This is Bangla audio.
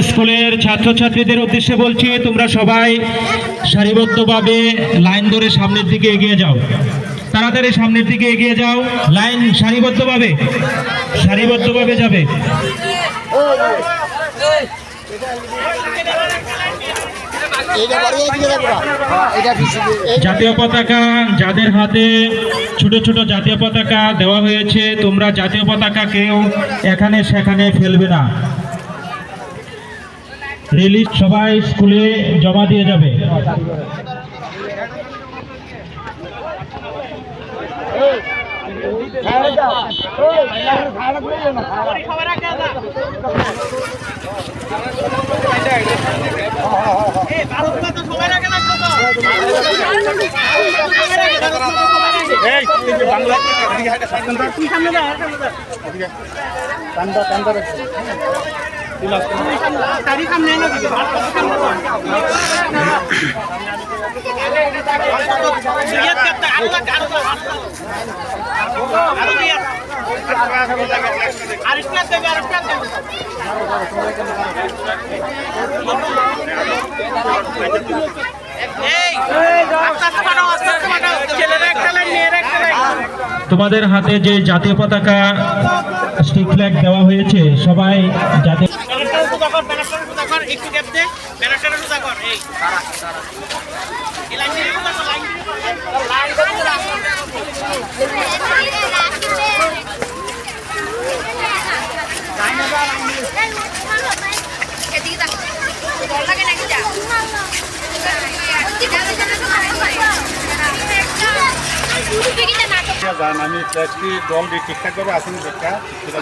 স্কুলের ছাত্রছাত্রীদের উদ্দেশ্যে বলছি, তোমরা সবাই সারিবদ্ধভাবে লাইন ধরে সামনের দিকে এগিয়ে যাও। তাড়াতাড়ি সামনের দিকে এগিয়ে যাও। লাইন সারিবদ্ধভাবে যাবে। জাতীয় পতাকা যাদের হাতে ছোট ছোট জাতীয় পতাকা দেওয়া হয়েছে, তোমরা জাতীয় পতাকা কেউ এখানে সেখানে ফেলবে না। রিলিজ সবাই স্কুলে জমা দিয়ে যাবে। তোমাদের হাতে যে জাতীয় পতাকা স্টিক ফ্ল্যাগ দেওয়া হয়েছে, সবাই জাতীয় আমি ফ্ল্যাগটি দল ঠিকঠাকভাবে আসেনি দেখা সেটা